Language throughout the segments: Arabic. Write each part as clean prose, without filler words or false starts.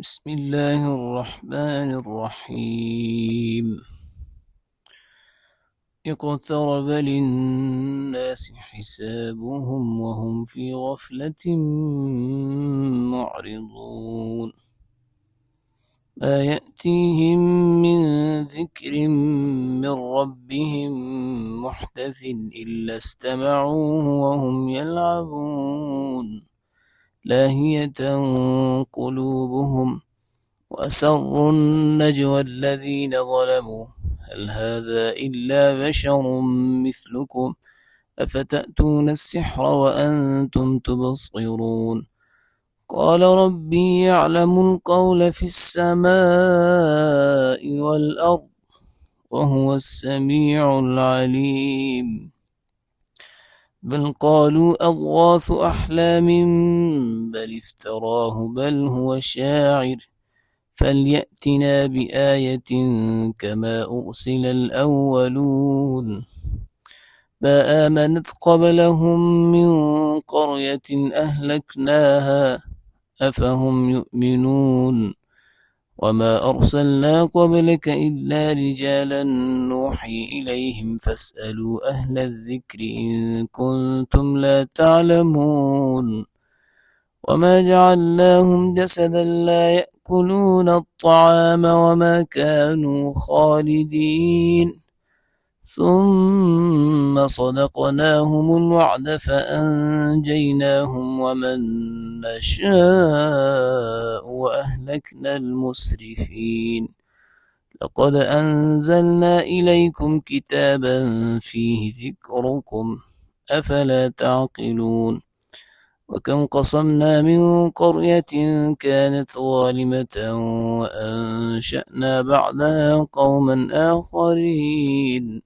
بسم الله الرحمن الرحيم. اقترب للناس حسابهم وهم في غفلة معرضون. ما يأتيهم من ذكر من ربهم محدث إلا استمعوه وهم يلعبون لاهية قلوبهم وأسروا النجوى الذين ظلموا هل هذا إلا بشر مثلكم أفتأتون السحر وأنتم تبصرون. قال ربي يعلم القول في السماء والأرض وهو السميع العليم. بل قالوا أضغاث أحلام بل افتراه بل هو شاعر فليأتنا بآية كما أرسل الأولون. ما آمنت قبلهم من قرية أهلكناها أفهم يؤمنون. وما أرسلنا قبلك إلا رجالا نوحي إليهم فاسألوا أهل الذكر إن كنتم لا تعلمون. وما جعلناهم جسدا لا يأكلون الطعام وما كانوا خالدين ثم صدقناهم الوعد فأنجيناهم ومن نشاء وأهلكنا المسرفين. لقد أنزلنا إليكم كتابا فيه ذكركم أفلا تعقلون. وكم قصمنا من قرية كانت ظالمة وأنشأنا بعدها قوما آخرين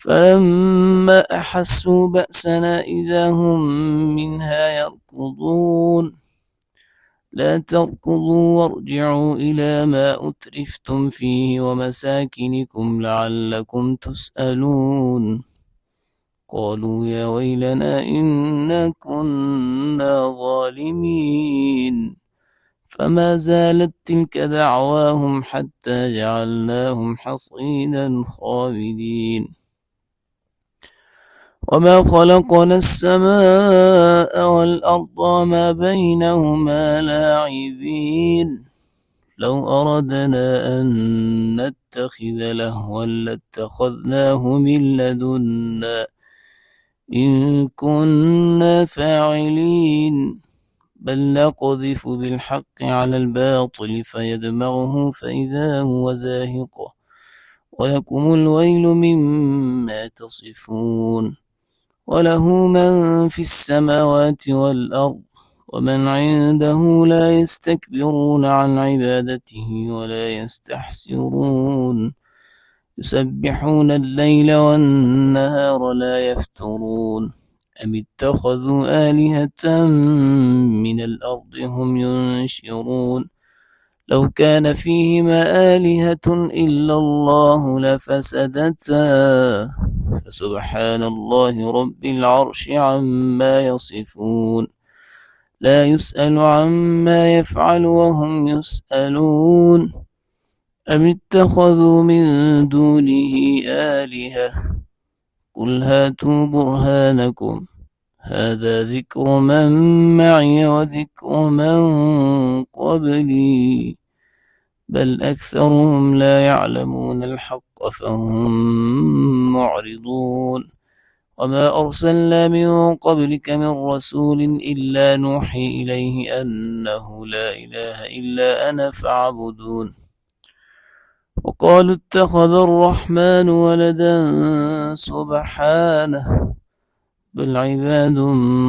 فلما أحسوا بأسنا إذا هم منها يركضون. لا تركضوا وارجعوا إلى ما أترفتم فيه ومساكنكم لعلكم تسألون. قالوا يا ويلنا إنا كنا ظالمين فما زالت تلك دعواهم حتى جعلناهم حصيدا خامدين. وما خلقنا السماء والأرض وما بينهما لاعبين. لو أردنا أن نتخذ لهوا لاتخذناه من لدنا إن كنا فاعلين. بل نقذف بالحق على الباطل فيدمغه فإذا هو زاهق ولكم الويل مما تصفون. وله من في السماوات والأرض ومن عنده لا يستكبرون عن عبادته ولا يستحسرون. يسبحون الليل والنهار لا يفترون. أم اتخذوا آلهة من الأرض هم ينشرون. لو كان فيهما آلهة إلا الله لفسدتا فسبحان الله رب العرش عما يصفون. لا يسأل عما يفعل وهم يسألون. أم اتخذوا من دونه آلهة قل هاتوا برهانكم هذا ذكر من معي وذكر من قبلي بل أكثرهم لا يعلمون الحق فهم معرضون. وما أرسلنا من قبلك من رسول إلا نوحي إليه أنه لا إله إلا أنا فاعبدون. وقالوا اتخذ الرحمن ولدا سبحانه بل عباد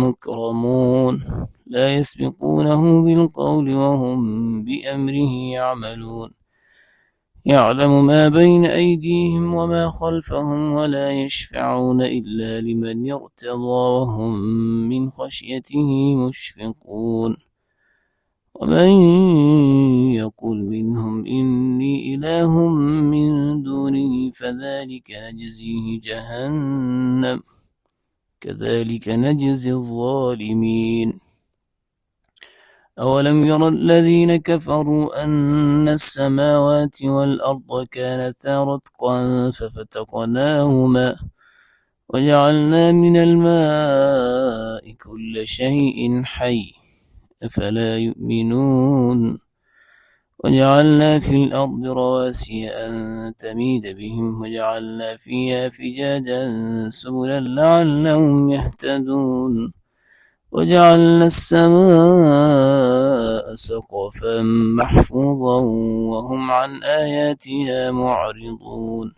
مكرمون لا يسبقونه بالقول وهم بأمره يعملون. يعلم ما بين أيديهم وما خلفهم ولا يشفعون إلا لمن يرتضى وهم من خشيته مشفقون. ومن يقل منهم إني إله من دونه فذلك نجزيه جهنم كذلك نجزي الظالمين. أولم ير الذين كفروا أن السماوات والأرض كانتا رتقا ففتقناهما وجعلنا من الماء كل شيء حي أفلا يؤمنون وجعلنا في الأرض رواسي أن تميد بهم وجعلنا فيها فجاجا سبلا لعلهم يهتدون وجعلنا السماء سقفا محفوظا وهم عن آياتها معرضون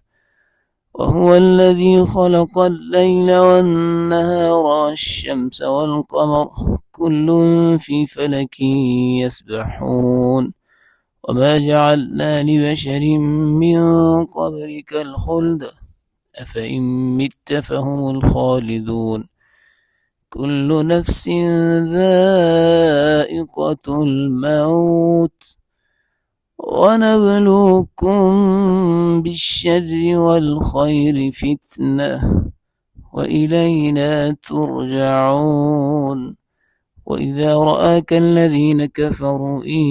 وهو الذي خلق الليل والنهار والشمس والقمر كل في فلك يسبحون وما جعلنا لبشر من قبلك الخلد أفإن مت فهم الخالدون كل نفس ذائقة الموت ونبلوكم بالشر والخير فتنة وإلينا ترجعون وإذا رآك الذين كفروا إن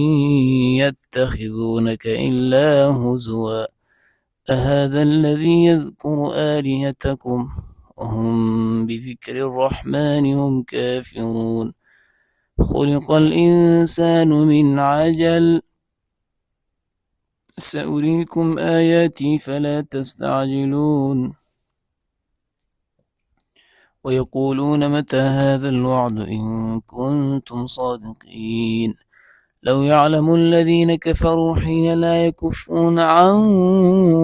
يتخذونك إلا هزوا أهذا الذي يذكر آلهتكم وهم بذكر الرحمن هم كافرون خلق الإنسان من عجل سأريكم آياتي فلا تستعجلون ويقولون متى هذا الوعد إن كنتم صادقين لو يعلم الذين كفروا حين لا يكفون عن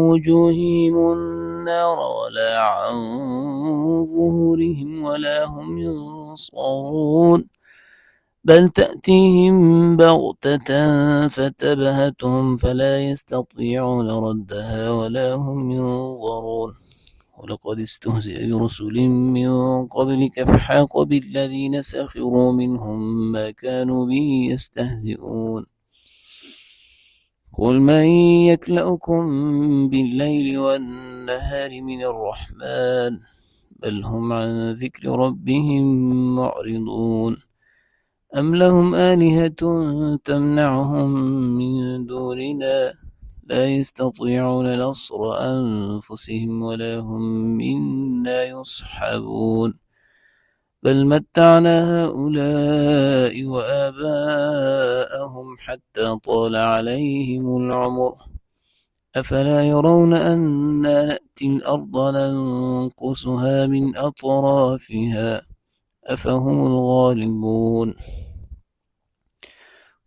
وجوههم النار ولا عن ظهورهم ولا هم ينصرون بل تأتيهم بغتة فتبهتهم فلا يستطيعون ردها ولا هم ينظرون ولقد استهزئ برسل من قبلك فحاق بالذين سخروا منهم ما كانوا به يستهزئون قل من يكلؤكم بالليل والنهار من الرحمن بل هم عن ذكر ربهم معرضون أم لهم آلهة تمنعهم من دوننا لا يستطيعون نصر أنفسهم ولا هم منا يصحبون بل متعنا هؤلاء وآباءهم حتى طال عليهم العمر أفلا يرون أنا نأتي الأرض ننقصها من أطرافها أفهم الغالبون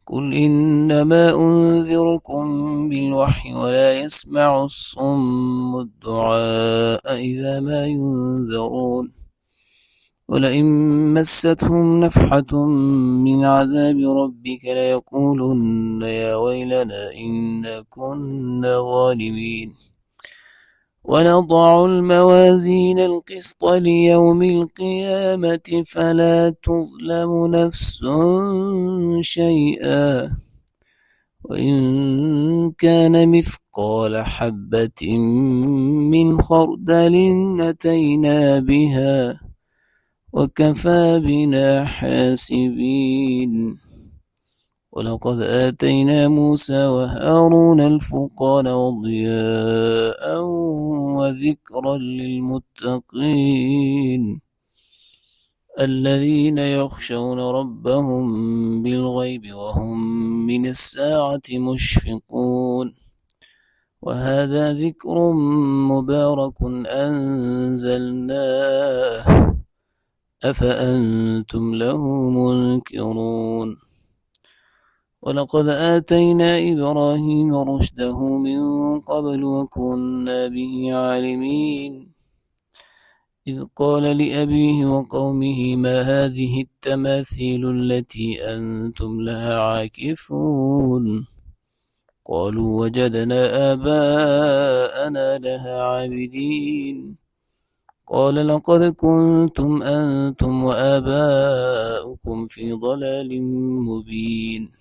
قل إنما أنذركم بالوحي ولا يسمع الصم الدعاء إذا ما ينذرون ولئن مستهم نفحة من عذاب ربك ليقولن يا ويلنا إنا كنا ظالمين ونضع الموازين القسط ليوم القيامة فلا تظلم نفس شيئا وإن كان مثقال حبة من خردل أتينا بها وكفى بنا حاسبين ولقد آتينا موسى وهارون الفرقان وضياء وذكرا للمتقين الذين يخشون ربهم بالغيب وهم من الساعة مشفقون وهذا ذكر مبارك أنزلناه أفأنتم له منكرون ولقد آتينا إبراهيم رشده من قبل وكنا به عالمين إذ قال لأبيه وقومه ما هذه التماثيل التي أنتم لها عاكفون قالوا وجدنا آباءنا لها عابدين قال لقد كنتم أنتم وآباؤكم في ضلال مبين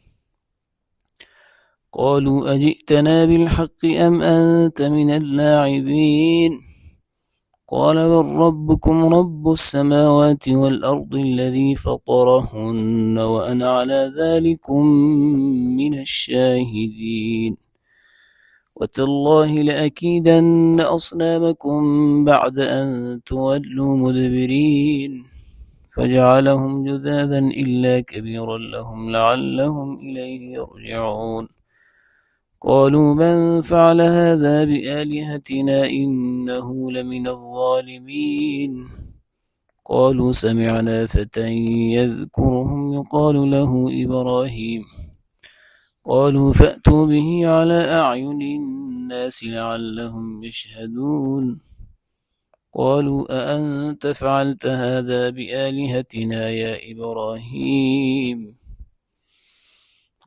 قالوا أجئتنا بالحق أم أنت من اللاعبين قال بل ربكم رب السماوات والأرض الذي فطرهن وأنا على ذلكم من الشاهدين وتالله لأكيدن أصنامكم بعد أن تولوا مدبرين فجعلهم جذاذا إلا كبيرا لهم لعلهم إليه يرجعون قالوا من فعل هذا بآلهتنا إنه لمن الظالمين قالوا سمعنا فتى يذكرهم يقال له إبراهيم قالوا فأتوا به على أعين الناس لعلهم يشهدون قالوا أأنت فعلت هذا بآلهتنا يا إبراهيم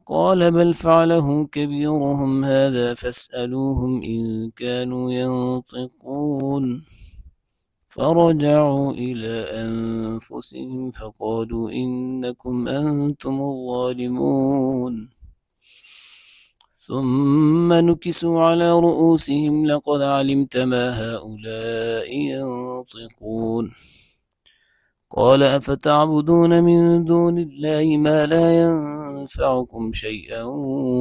قال بل فعله كبيرهم هذا فاسألوهم إن كانوا ينطقون فرجعوا إلى أنفسهم فقالوا إنكم أنتم الظالمون ثم نكسوا على رؤوسهم لقد علمت ما هؤلاء ينطقون قال أفتعبدون من دون الله ما لا ينفعكم شيئا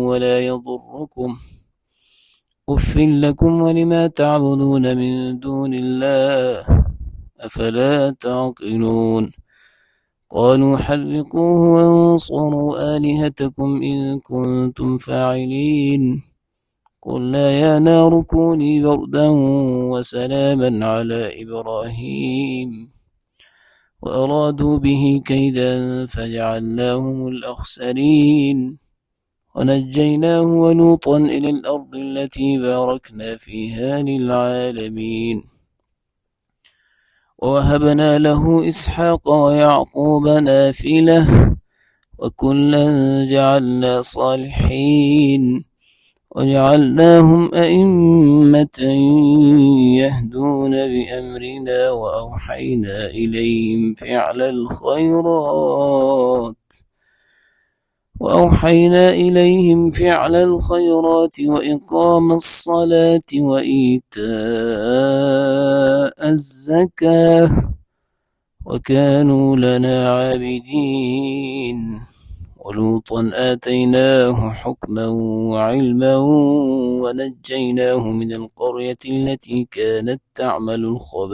ولا يضركم أف لكم ولما تعبدون من دون الله أفلا تعقلون قالوا حرقوه وانصروا آلهتكم إن كنتم فاعلين قلنا يا نار كوني بردا وسلاما على إبراهيم وأرادوا به كيدا فجعلناهم الأخسرين ونجيناه ولوطا إلى الأرض التي باركنا فيها للعالمين ووهبنا له إسحاق ويعقوب نافلة وكلا جعلنا صالحين وجعلناهم أئمة يهدون بأمرنا وأوحينا إليهم فعل الخيرات وإقام الصلاة وإيتاء الزكاة وكانوا لنا عابدين ولوطا آتيناه حكما وعلما ونجيناه من القرية التي كانت تعمل الخبائث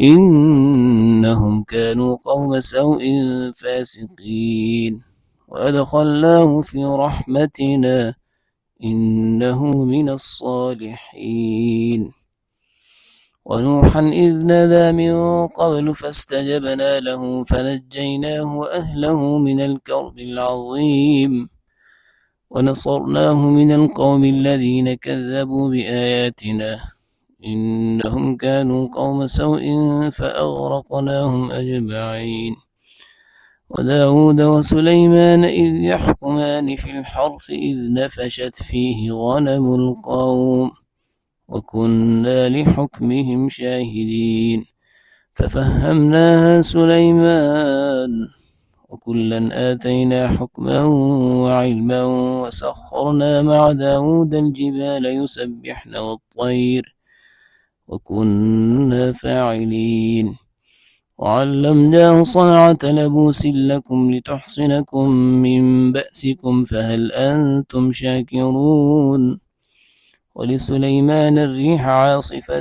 إنهم كانوا قوم سوء فاسقين وأدخلناه في رحمتنا إنه من الصالحين ونوحا إذ نادى من قبل فاستجبنا له فنجيناه وأهله من الكرب العظيم ونصرناه من القوم الذين كذبوا بآياتنا إنهم كانوا قوم سوء فأغرقناهم أجمعين وداود وسليمان إذ يحكمان في الحرث إذ نفشت فيه غنم القوم وكنا لحكمهم شاهدين ففهمناها سليمان وكلا آتينا حكما وعلما وسخرنا مع داود الجبال يسبحن والطير وكنا فاعلين وعلمناه صنعة لبوس لكم لتحصنكم من بأسكم فهل أنتم شاكرون ولسليمان الريح عاصفة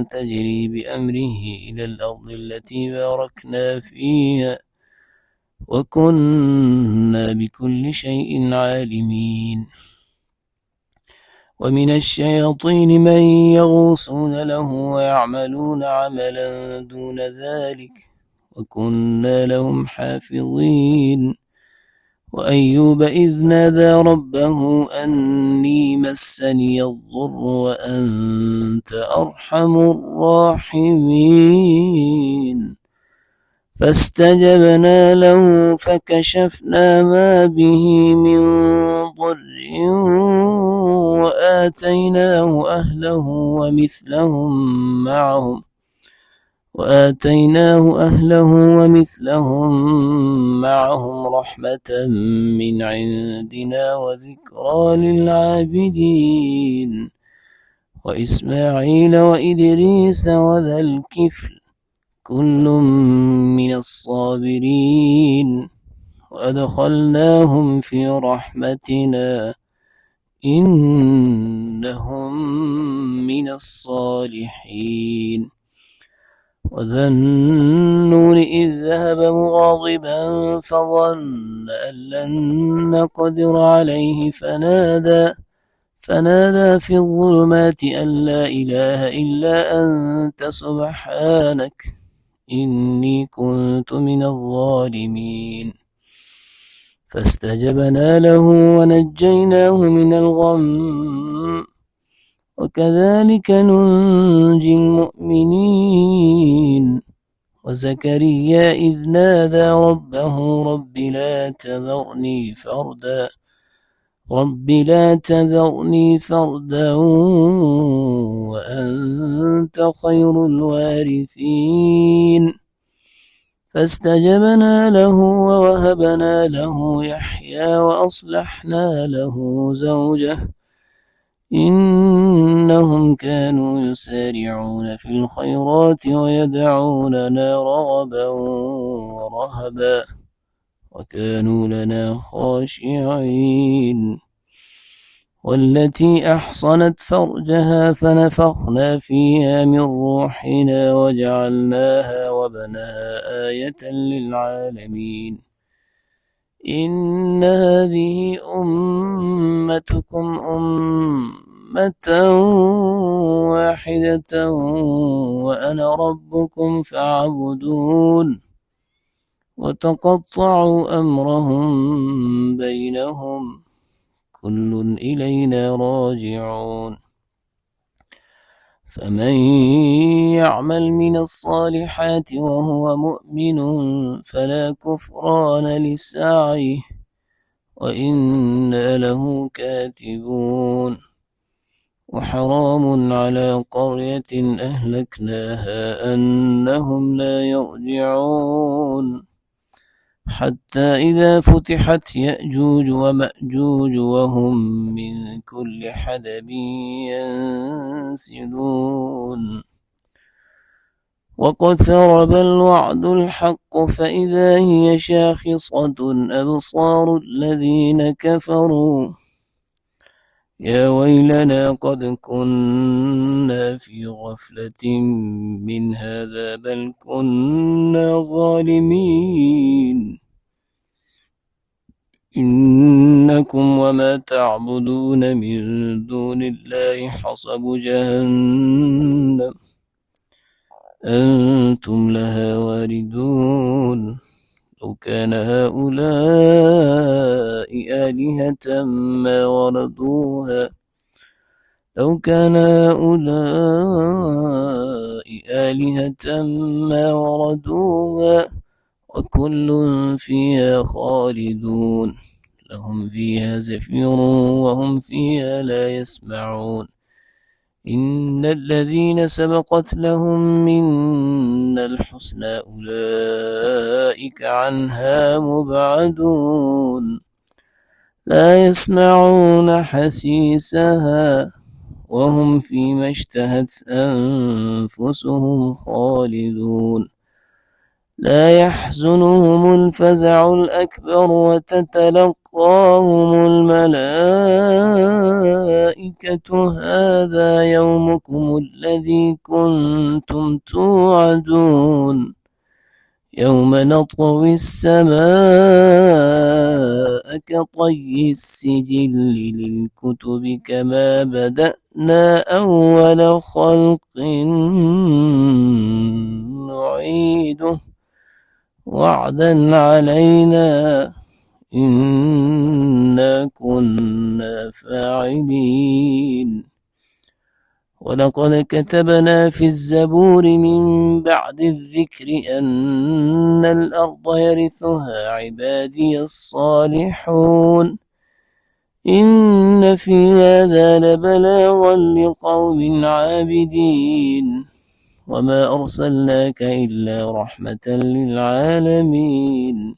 تجري بأمره إلى الأرض التي باركنا فيها وكنا بكل شيء عالمين ومن الشياطين من يغوصون له ويعملون عملا دون ذلك وكنا لهم حافظين وأيوب إذ نادى ربه أني مسني الضر وأنت أرحم الراحمين فاستجبنا له فكشفنا ما به من ضر وآتيناه أهله ومثلهم معهم رحمة من عندنا وذكرى للعابدين وإسماعيل وإدريس وذا الكفل كل من الصابرين وأدخلناهم في رحمتنا إنهم من الصالحين وذا النون إذ ذهب مغاضبا فظن أن لن نقدر عليه فنادى في الظلمات أن لا إله إلا أنت سبحانك إني كنت من الظالمين فاستجبنا له ونجيناه من الغم وكذلك ننجي المؤمنين وزكريا إذ نادى ربه رب لا تذرني فردا وأنت خير الوارثين فاستجبنا له ووهبنا له يحيى وأصلحنا له زوجه إنهم كانوا يسارعون في الخيرات ويدعوننا رغبا ورهبا وكانوا لنا خاشعين والتي أحصنت فرجها فنفخنا فيها من روحنا وجعلناها وبنها آية للعالمين إن هذه أمتكم أمة واحدة وأنا ربكم فاعبدون وتقطعوا أمرهم بينهم كل إلينا راجعون فمن يعمل من الصالحات وهو مؤمن فلا كفران لسعيه وإنا له كاتبون وحرام على قرية أهلكناها أنهم لا يرجعون حتى إذا فتحت يأجوج ومأجوج وهم من كل حدب ينسلون واقترب الوعد الحق فإذا هي شاخصة أبصار الذين كفروا يا ويلنا قد كنا في غفلة من هذا بل كنا ظالمين إنكم وما تعبدون من دون الله حصب جهنم أنتم لها واردون لو كان هؤلاء آلهة ما وردوها وكل فيها خالدون لهم فيها زفير وهم فيها لا يسمعون إن الذين سبقت لهم منا الحسنى أولئك عنها مبعدون لا يسمعون حسيسها وهم فيما اشتهت أنفسهم خالدون لا يحزنهم الفزع الأكبر وتتلقاهم الملائكة هذا يومكم الذي كنتم توعدون يوم نطوي السماء كطي السجل للكتب كما بدأنا أول خلق نعيده وعدا علينا إنا كنا فاعلين ولقد كتبنا في الزبور من بعد الذكر أن الأرض يرثها عبادي الصالحون إن في هذا لبلاغا لقوم عابدين وما أرسلناك إلا رحمة للعالمين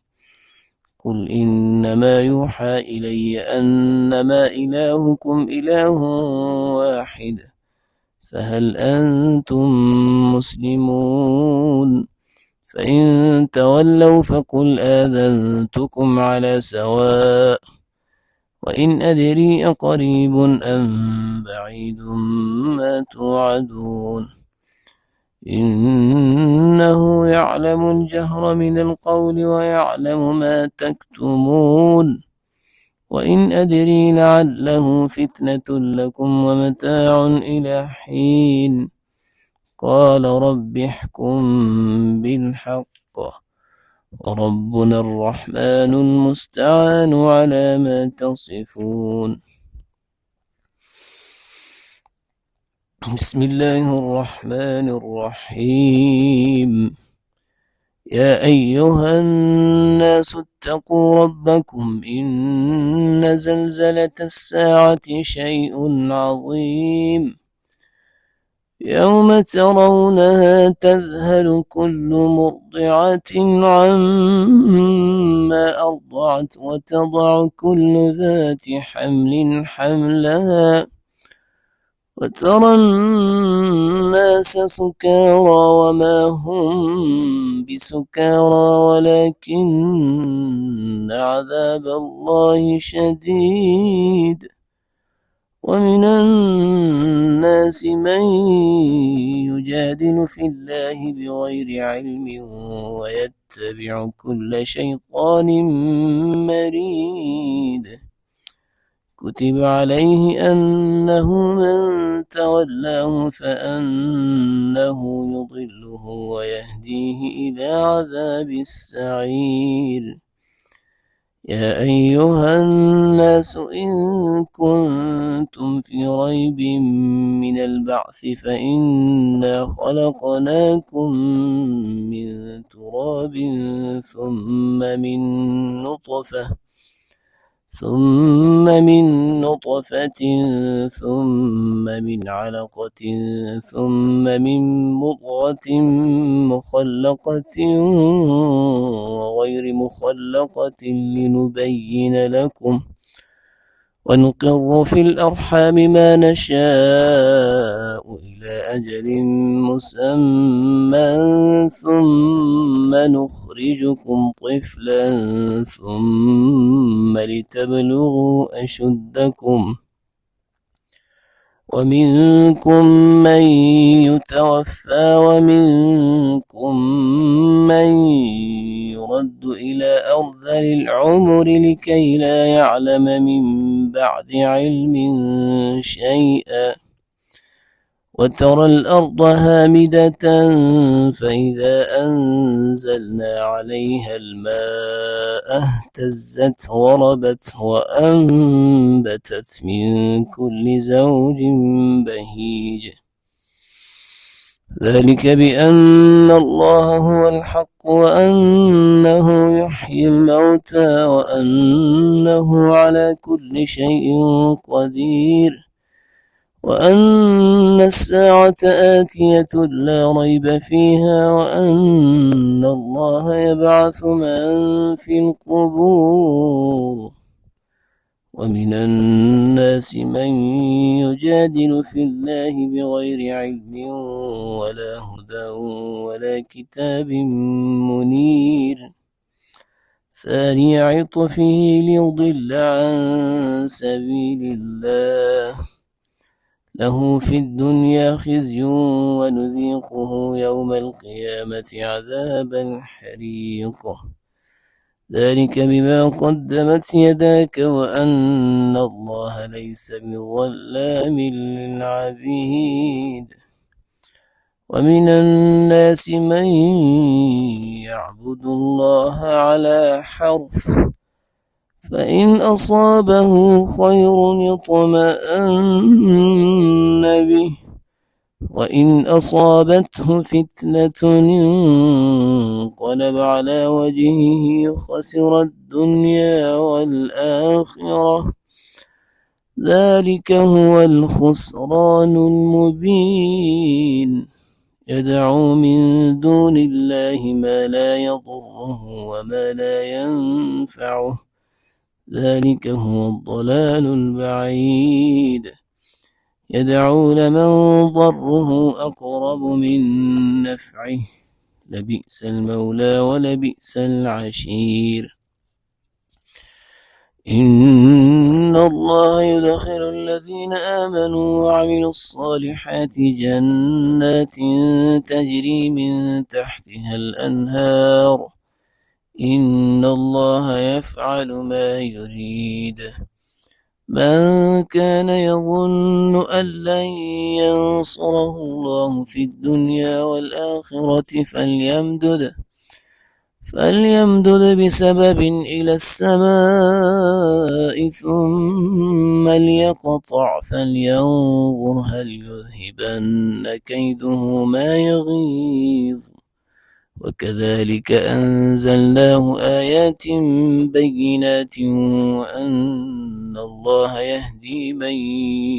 قل إنما يوحى إلي أنما إلهكم إله واحد فهل أنتم مسلمون؟ فإن تولوا فقل آذنتكم على سواء وإن أدري أقريب أم بعيد ما توعدون إنه يعلم الجهر من القول ويعلم ما تكتمون وإن أدري لعله فتنة لكم ومتاع إلى حين قال رب احكم بالحق وربنا الرحمن المستعان على ما تصفون بسم الله الرحمن الرحيم يا أيها الناس اتقوا ربكم إن زلزلة الساعة شيء عظيم يوم ترونها تذهل كل مرضعة عما أرضعت وتضع كل ذات حمل حملها وترى الناس سكارى وما هم بسكارى ولكن عذاب الله شديد ومن الناس من يجادل في الله بغير علم ويتبع كل شيطان مريد كتب عليه أنه من تولاه فأنه يضله ويهديه إلى عذاب السعير يا أيها الناس إن كنتم في ريب من البعث فإنا خلقناكم من تراب ثم من نطفة ثم من علقة ثم من مضغة مخلقة وغير مخلقة لنبين لكم ونقر في الأرحام ما نشاء إلى أجل مسمى ثم نخرجكم طفلا ثم لتبلغوا أشدكم ومنكم من يتوفى ومنكم من يرد إلى أرذل العمر لكي لا يعلم من بعد علم شيئا وترى الأرض هامدة فإذا أنزلنا عليها الماء اهتزت وربت وأنبتت من كل زوج بهيج ذلك بأن الله هو الحق وأنه يحيي الموتى وأنه على كل شيء قدير وأن الساعة آتية لا ريب فيها وأن الله يبعث من في القبور ومن الناس من يجادل في الله بغير علم ولا هدى ولا كتاب منير ثاني عطفه ليضل عن سبيل الله له في الدنيا خزي ونذيقه يوم القيامة عذاب الحريق ذلك بما قدمت يداك وأن الله ليس بظلام للعبيد ومن الناس من يعبد الله على حرف فإن أصابه خير اطمأن به وإن أصابته فتنة انقلب على وجهه خسر الدنيا والآخرة ذلك هو الخسران المبين يدعو من دون الله ما لا يضره وما لا ينفعه ذلك هو الضلال البعيد يدعو لمن ضره أقرب من نفعه لبئس المولى ولبئس العشير. إن الله يدخل الذين آمنوا وعملوا الصالحات جنات تجري من تحتها الأنهار إن الله يفعل ما يريد. من كان يظن أن لن ينصره الله في الدنيا والآخرة فليمدد بسبب إلى السماء ثم ليقطع فلينظر هل يذهبن كيده ما يغيظ. وكذلك أنزلناه آيات بينات وأن الله يهدي من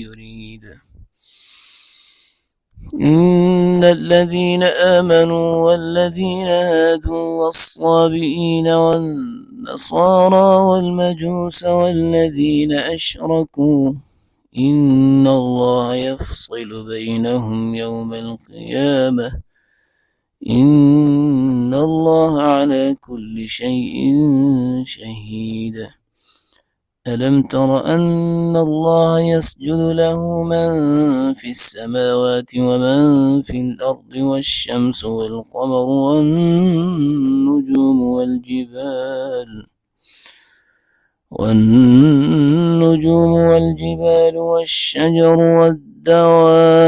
يريد. إن الذين آمنوا والذين هادوا والصابئين والنصارى والمجوس والذين أشركوا إن الله يفصل بينهم يوم القيامة إن الله على كل شيء شهيد. ألم تر أن الله يسجد له من في السماوات ومن في الأرض والشمس والقمر والنجوم والجبال والشجر والدواب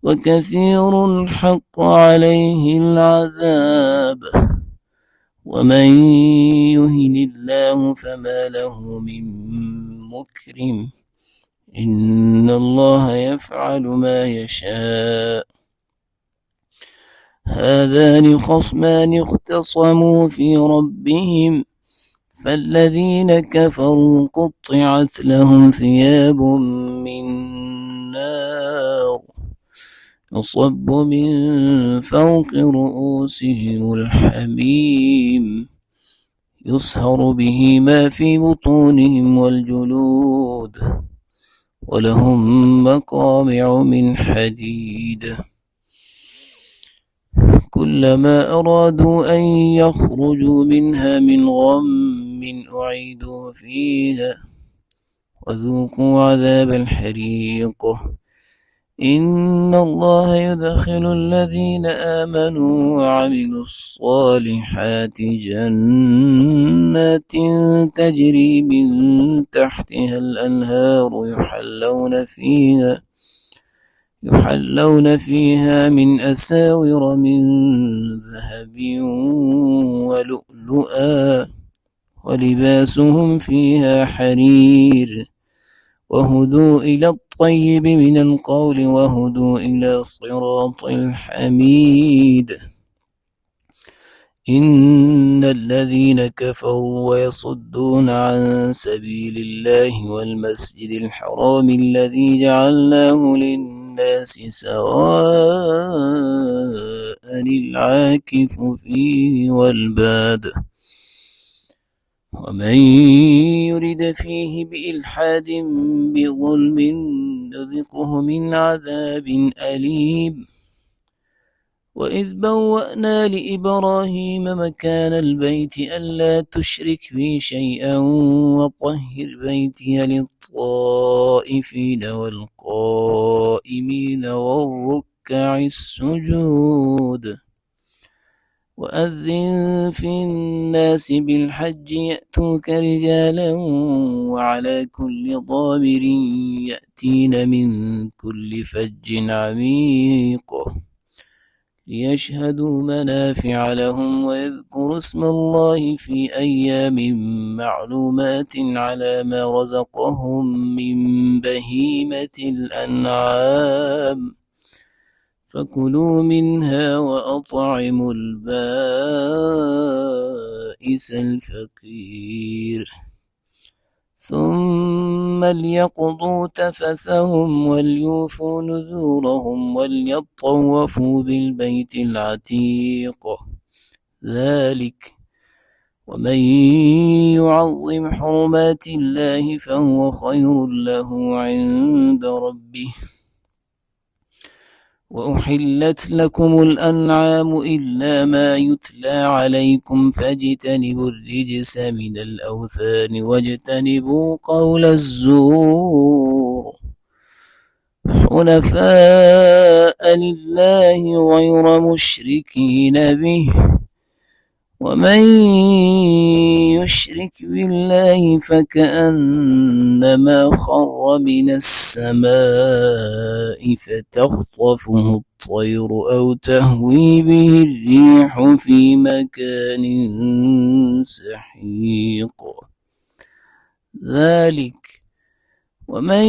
وكثير حق عليه العذاب ومن يهن الله فما له من مكرم إن الله يفعل ما يشاء. هذان خصمان اختصموا في ربهم فالذين كفروا قطعت لهم ثياب من نار يصب من فوق رؤوسهم الحميم يصهر به ما في بطونهم والجلود ولهم مقامع من حديد كلما أرادوا أن يخرجوا منها من غم أعيدوا فيها وذوقوا عذاب الحريق. إن الله يدخل الذين آمنوا وعملوا الصالحات جنات تجري من تحتها الأنهار يحلون فيها من أساور من ذهب ولؤلؤا ولباسهم فيها حرير وهدوا إلى الطيب من القول وهدوا إلى صراط الحميد. إن الذين كفروا ويصدون عن سبيل الله والمسجد الحرام الذي جعلناه للناس سواء العاكف فيه والباد ومن يرد فيه بإلحاد بظلم نذقه من عذاب أليم. وإذ بوأنا لإبراهيم مكان البيت ألا تشرك بي شيئا وطهر بيتي للطائفين والقائمين والركع السجود. وأذن في الناس بالحج يأتوك رجالا وعلى كل ضامر يأتين من كل فج عميق ليشهدوا منافع لهم ويذكروا اسم الله في أيام معلومات على ما رزقهم من بهيمة الأنعام فكلوا منها وأطعموا البائس الفقير ثم ليقضوا تفثهم وليوفوا نذورهم وليطوفوا بالبيت العتيق ومن يعظم حرمات الله فهو خير له عند ربه. وأحلت لكم الأنعام إلا ما يتلى عليكم فاجتنبوا الرجس من الأوثان واجتنبوا قول الزور حنفاء لله غير مشركين به. ومن يشرك بالله فكأنما خر من السماء فتخطفه الطير أو تهوي به الريح في مكان سحيق ذلك ومن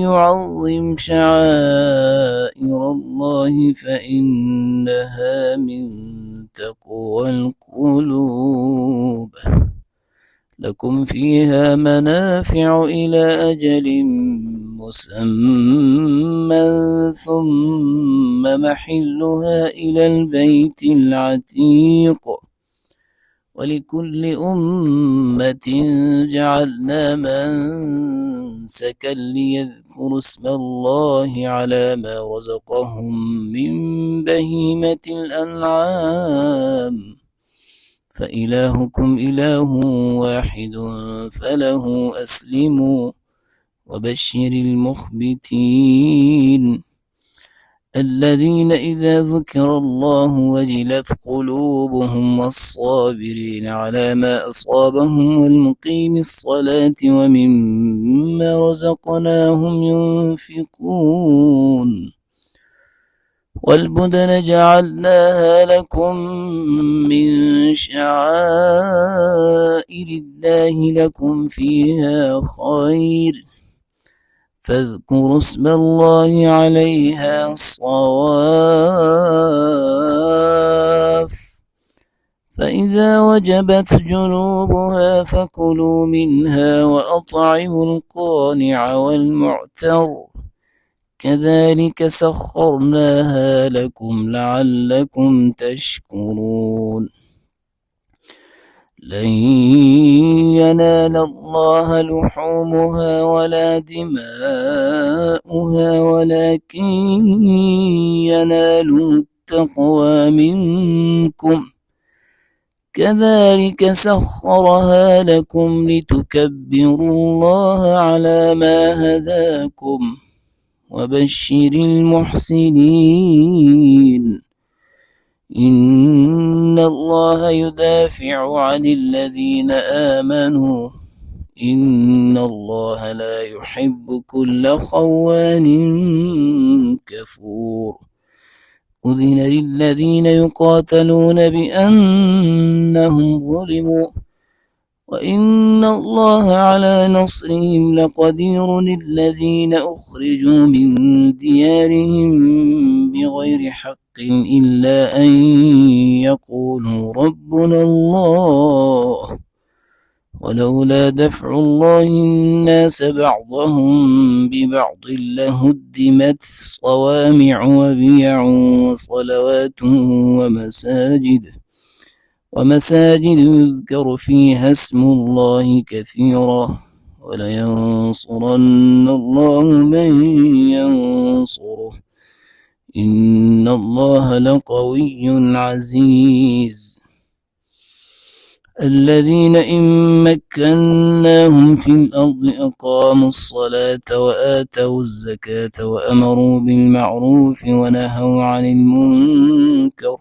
يعظم شعائر الله فإنها من تقوى القلوب. لكم فيها منافع إلى أجل مسمى ثم محلها إلى البيت العتيق. ولكل أمة جعلنا منسكا ليذكروا اسم الله على ما رزقهم من بهيمة الأنعام فإلهكم إله واحد فله أسلموا وبشر المخبتين الذين إذا ذكر الله وجلت قلوبهم والصابرين على ما أصابهم والمقيم الصلاة ومما رزقناهم ينفقون. والبدن جعلناها لكم من شعائر الله لكم فيها خير فاذكروا اسم الله عليها صواف فإذا وجبت جنوبها فكلوا منها وأطعموا القانع والمعتر كذلك سخرناها لكم لعلكم تشكرون. لن ينال الله لحومها ولا دماؤها ولكن يناله التقوى منكم كذلك سخرها لكم لتكبروا الله على ما هداكم وبشر المحسنين. إن الله يدافع عن الذين آمنوا إن الله لا يحب كل خوان كفور. أذن للذين يقاتلون بأنهم ظلموا وإن الله على نصرهم لقدير. الذين أخرجوا من ديارهم بغير حق إلا أن يقولوا ربنا الله ولولا دفع الله الناس بعضهم ببعض لهدمت صوامع وبيع وصلوات ومساجد يذكر فيها اسم الله كثيرا ولينصرن الله من ينصره إن الله لقوي عزيز. الذين إن مكناهم في الأرض أقاموا الصلاة وآتوا الزكاة وأمروا بالمعروف ونهوا عن المنكر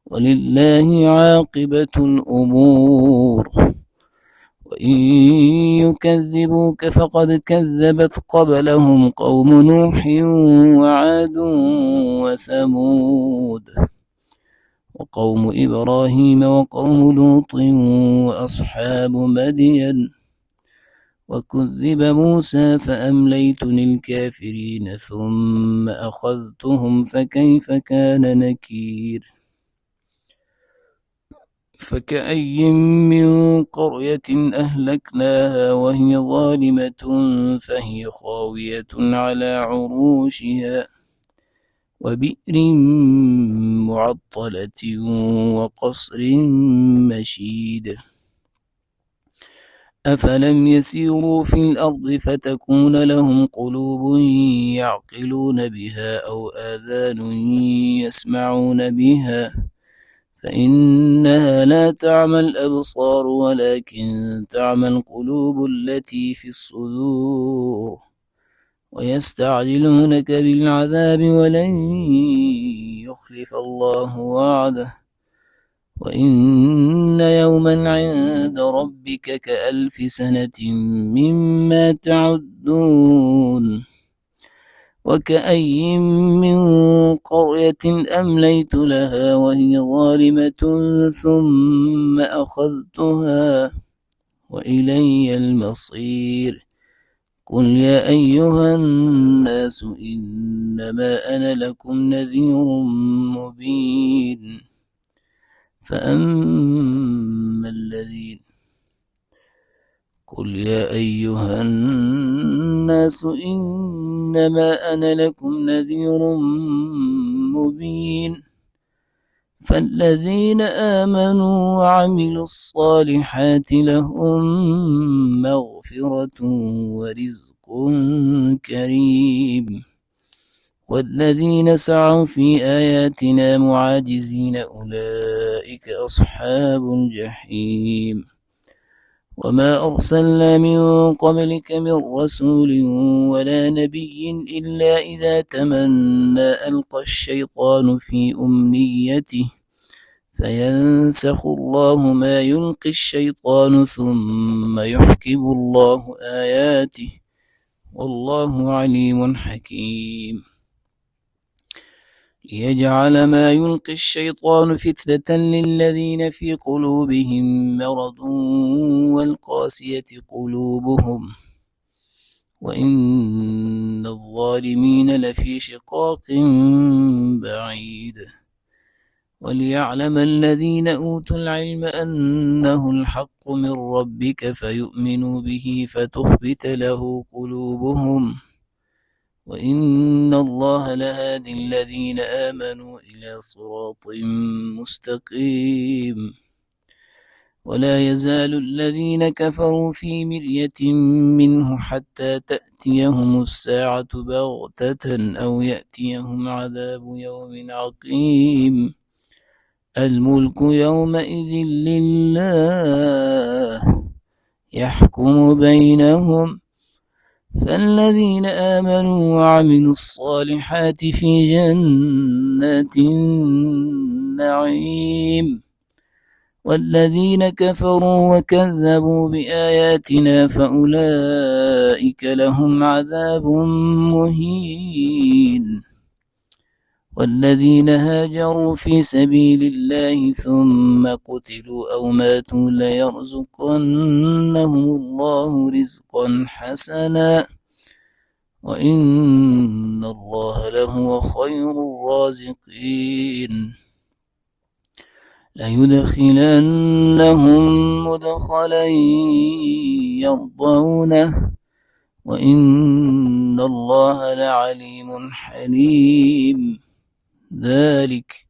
ولله عاقبة الأمور. وإن يكذبوك فقد كذبت قبلهم قوم نوح وعاد وثمود وقوم إبراهيم وقوم لوط وأصحاب مدين وكذب موسى فأمليت للكافرين ثم أخذتهم فكيف كان نكير. فكأي من قرية أهلكناها وهي ظالمة فهي خاوية على عروشها وبئر معطلة وقصر مشيد أفلم يسيروا في الأرض فتكون لهم قلوب يعقلون بها أو آذان يسمعون بها فإنها لا تعمى الأبصار ولكن تعمى القلوب التي في الصدور ويستعجلونك بالعذاب ولن يخلف الله وعده وإن يوما عند ربك كألف سنة مما تعدون وكأي من قرية أمليت لها وهي ظالمة ثم أخذتها وإلي المصير قل يا أيها الناس إنما أنا لكم نذير مبين فأما الذين قل يا أيها الناس إنما أنا لكم نذير مبين فالذين آمنوا وعملوا الصالحات لهم مغفرة ورزق كريم والذين سعوا في آياتنا معاجزين أولئك أصحاب الجحيم وما أرسلنا من قبلك من رسول ولا نبي إلا إذا تمنى ألقى الشيطان في أمنيته فينسخ الله ما يلقي الشيطان ثم يحكم الله آياته والله عليم حكيم ليجعل ما يلقي الشيطان فتنة للذين في قلوبهم مرض والقاسية قلوبهم وإن الظالمين لفي شقاق بعيد وليعلم الذين أوتوا العلم أنه الحق من ربك فيؤمنوا به فتخبت له قلوبهم وإن الله لهادي الذين آمنوا إلى صراط مستقيم ولا يزال الذين كفروا في مرية منه حتى تأتيهم الساعة بغتة أو يأتيهم عذاب يوم عقيم الملك يومئذ لله يحكم بينهم فالذين آمنوا وعملوا الصالحات في جنات النعيم والذين كفروا وكذبوا بآياتنا فأولئك لهم عذاب مهين والذين هاجروا في سبيل الله ثم قتلوا أو ماتوا ليرزقنهم الله رزقا حسنا وإن الله لهو خير الرازقين ليدخلنهم مدخلا يرضونه وإن الله لعليم حليم ذلك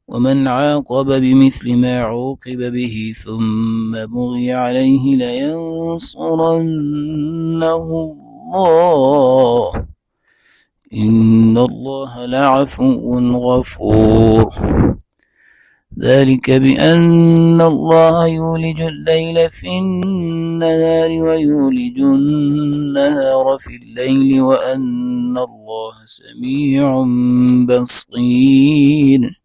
ومن عاقب بمثل ما عوقب به ثم بغي عليه لينصرنه الله إن الله لعفو غفور ذلك بأن الله يولج الليل في النهار ويولج النهار في الليل وأن الله سميع بصير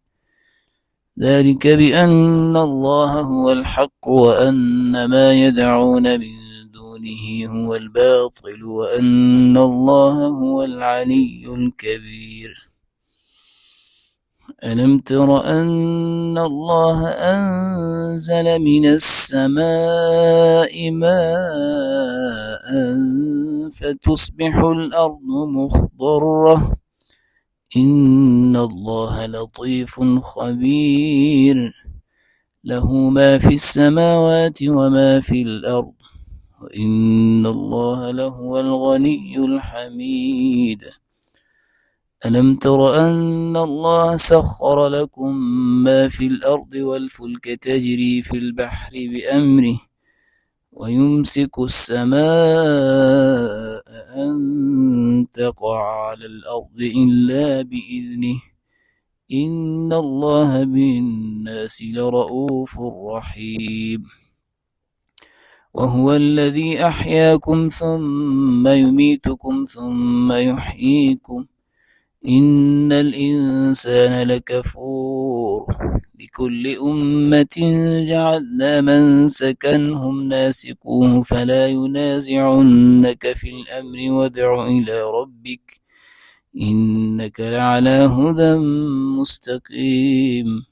ذلك بأن الله هو الحق وأن ما يدعون من دونه هو الباطل وأن الله هو العلي الكبير ألم تر أن الله أنزل من السماء ماء فتصبح الأرض مخضرة إن الله لطيف خبير له ما في السماوات وما في الأرض وإن الله لهو الغني الحميد ألم تر أن الله سخر لكم ما في الأرض والفلك تجري في البحر بأمره ويمسك السماء أن تقع على الأرض إلا بإذنه إن الله بالناس لرؤوف رحيم وهو الذي أحياكم ثم يميتكم ثم يحييكم إن الإنسان لكفور لكل أمة جعلنا منسكا هم ناسكوه فلا ينازعنك في الأمر وادع إلى ربك إنك لعلى هدى مستقيم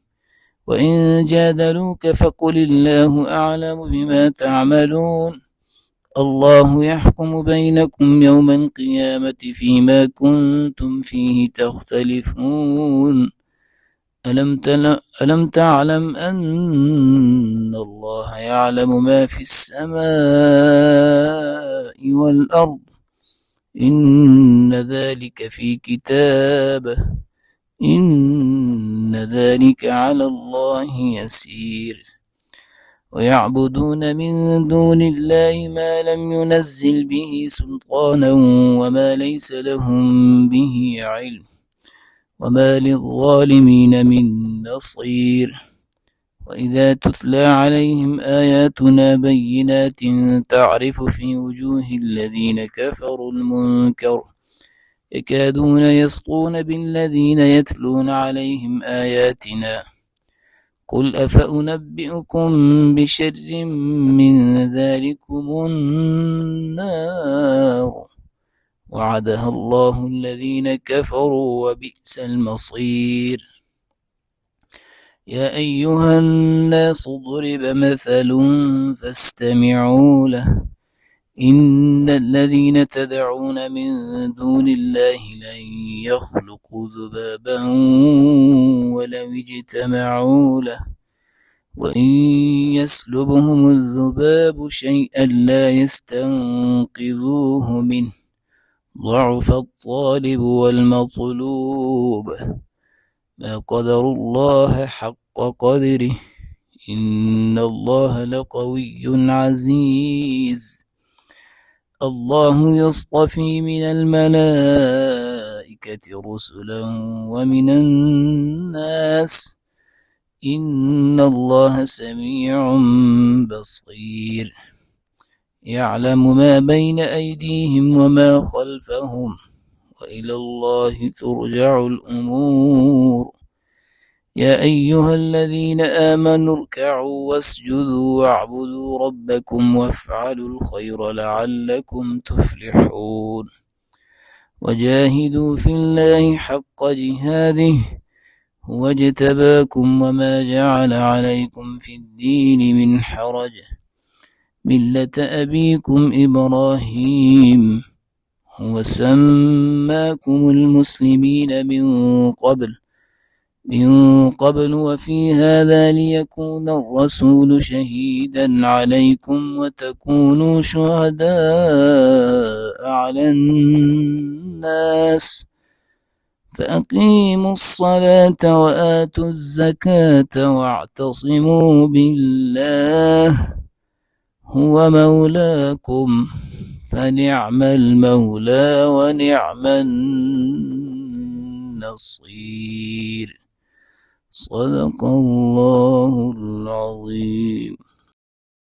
وإن جادلوك فقل الله أعلم بما تعملون الله يحكم بينكم يوم القيامة فيما كنتم فيه تختلفون ألم تعلم أن الله يعلم ما في السماء والأرض إن ذلك في كتاب إن ذلك على الله يسير ويعبدون من دون الله ما لم ينزل به سلطانا وما ليس لهم به علم وما للظالمين من نصير وإذا تتلى عليهم آياتنا بينات تعرف في وجوه الذين كفروا المنكر يكادون يسطون بالذين يتلون عليهم آياتنا قل أفأنبئكم بشر من ذلكم النار وعدها الله الذين كفروا وبئس المصير يا أيها الناس ضرب مثل فاستمعوا له إن الذين تدعون من دون الله لن يخلقوا ذبابا ولو اجتمعوا له وإن يسلبهم الذباب شيئا لا يستنقذوه منه ضعف الطالب والمطلوب ما قدر الله حق قدره إن الله لقوي عزيز الله يصطفي من الملائكة رسلا ومن الناس إن الله سميع بصير يعلم ما بين أيديهم وما خلفهم وإلى الله ترجع الأمور يا أيها الذين آمنوا اركعوا واسجدوا واعبدوا ربكم وافعلوا الخير لعلكم تفلحون وجاهدوا في الله حق جهاده هو اجتباكم وما جعل عليكم في الدين من حرج ملة أبيكم إبراهيم هو سماكم المسلمين من قبل وفي هذا ليكون الرسول شهيدا عليكم وتكونوا شهداء على الناس فأقيموا الصلاة وآتوا الزكاة واعتصموا بالله هو مولاكم فنعم المولى ونعم النصير صدق الله العظيم.